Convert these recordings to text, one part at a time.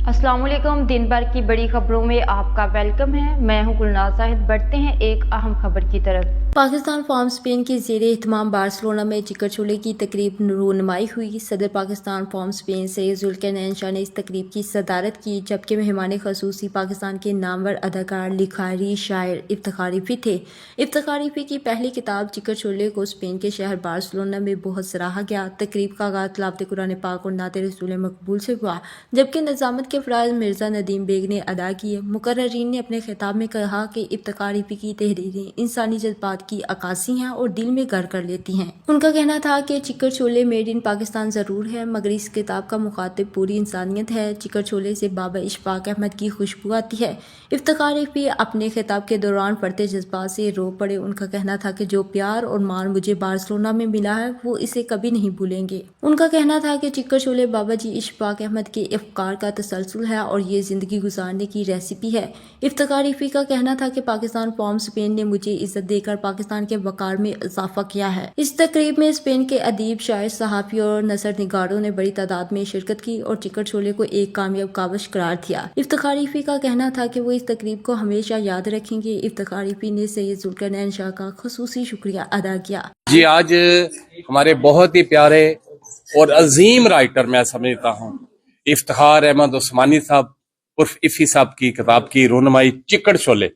अस्सलाम वालेकुम। दिन भर की बड़ी खबरों में आपका वेलकम है। मैं हूं गुलनाज साहिद। बढ़ते हैं एक अहम खबर की तरफ। पाकिस्तान फॉर्म स्पेन के ज़ेरे एहतमाम बार्सिलोना में चिकन छोले की तकरीब रूनुमाई हुई। सदर पाकिस्तान फॉर्म स्पेन सैयद जुल्करनैन शाह ने इस तकरीब की सदारत की, जबकि मेहमान खसूसी पाकिस्तान के नामवर अदाकार, लिखारी, शायर इफ्तिखार रिफी थे। इफ्तिखार रिफी की पहली किताब चिकन छोले को स्पेन के शहर बार्सिलोना में बहुत सराहा गया। तकरीब का आगाज़ तिलावत कुरान पाक और नात रसूल मकबूल से हुआ, जबकि निज़ामत के फ़राज़ मिर्ज़ा नदीम बेग ने अदा किए। मुकर्ररीन ने अपने खिताब में कहा कि इफ्तिखार रिफी की तहरीरें इंसानी जज्बात की अक्कासी हैं और दिल में घर कर लेती हैं। उनका कहना था कि chicken chole made in Pakistan ज़रूर है, मगर इस किताब का मुखातिब पूरी इंसानियत है। चिकन छोले से बाबा इशफाक अहमद की खुशबू आती है। इफ्तिखार रिफी अपने खिताब के दौरान फड़ते जज्बात से रो पड़े। उनका कहना था कि जो प्यार और मान मुझे बार्सिलोना में मिला है वो इसे कभी नहीं भूलेंगे। उनका कहना था कि चिकन छोले बाबा जी इशफाक अहमद के अफकार का तसलसल है और ये जिंदगी गुजारने की रेसिपी है। इफ्तिखार रिफी का कहना था कि पाकिस्तान फॉर्म स्पेन ने मुझे इज्जत देकर पाकिस्तान के वकार में इजाफा किया है। इस तकरीब में स्पेन के अदीब, शायर, सहाफ़ी और नसर निगारों ने बड़ी तादाद में शिरकत की और चिकन छोले को एक कामयाब कावश करार दिया। इफ्तिखार रिफी का कहना था कि वो इस तकरीब को हमेशा याद रखेंगे। इफ्तिखार रिफी ने सैयद जुल्करनैन शाह का खुसूसी शुक्रिया अदा किया। जी, आज हमारे बहुत ही प्यारे और अजीम राइटर मैं समझता हूँ इफ्तिखार अहमद उस्मानी साहब उर्फ इफ़ी साहब की किताब की रोनुमाई चिकन छोले,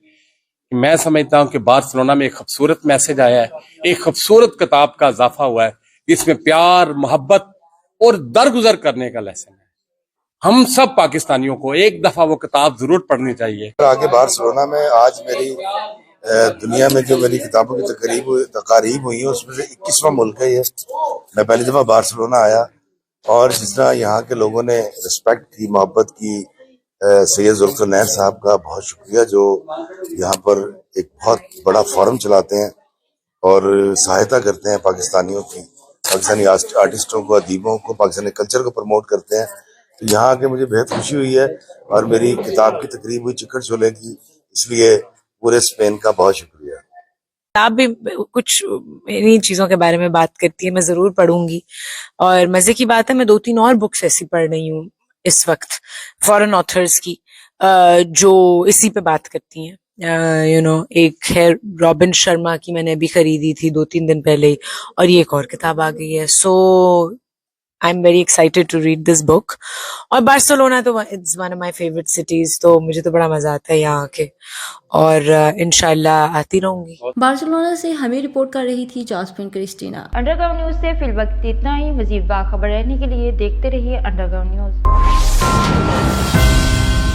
मैं समझता हूँ कि बार्सिलोना में एक खूबसूरत मैसेज आया है, एक खूबसूरत किताब का इजाफा हुआ है जिसमें प्यार, मोहब्बत और दरगुजर करने का लेसन है। हम सब पाकिस्तानियों को एक दफा वो किताब जरूर पढ़नी चाहिए। आगे बार्सिलोना में आज मेरी दुनिया में जो मेरी किताबों की तकारीब हुई है उसमें से 21वां मुल्क है ये। मैं पहली दफा बार्सिलोना आया और जिस तरह यहाँ के लोगों ने रिस्पेक्ट की, मोहब्बत की, सैयद जुल्करनैन साहब का बहुत शुक्रिया जो यहाँ पर एक बहुत बड़ा फोरम चलाते हैं और सहायता करते हैं पाकिस्तानियों की, पाकिस्तानी आर्टिस्टों को, अदीबों को, पाकिस्तानी कल्चर को प्रमोट करते हैं। तो यहाँ आके मुझे बेहद खुशी हुई है और मेरी किताब की तकरीब हुई चिकन छोले की, इसलिए पूरे स्पेन का बहुत शुक्रिया। किताब भी कुछ इन्हीं चीज़ों के बारे में बात करती है, मैं ज़रूर पढ़ूंगी। और मज़े की बात है मैं 2-3 और बुक्स ऐसी पढ़ रही हूँ इस वक्त, फॉरेन ऑथर्स की, जो इसी पे बात करती हैं। एक है रॉबिन शर्मा की, मैंने अभी खरीदी थी 2-3 दिन पहले ही, और ये एक और किताब आ गई है। So I am very excited to read this book. और बार्सिलोना तो it's one of my favourite cities, तो मुझे तो बड़ा मजा आता है यहाँ आके और इंशाल्लाह आती रहूंगी। बार्सिलोना से हमें रिपोर्ट कर रही थी जास्मिन क्रिस्टीना। अंडरग्राउंड न्यूज से फिल वक्त इतना ही। मजीद बाखबर रहने के लिए देखते रहिए अंडरग्राउंड न्यूज।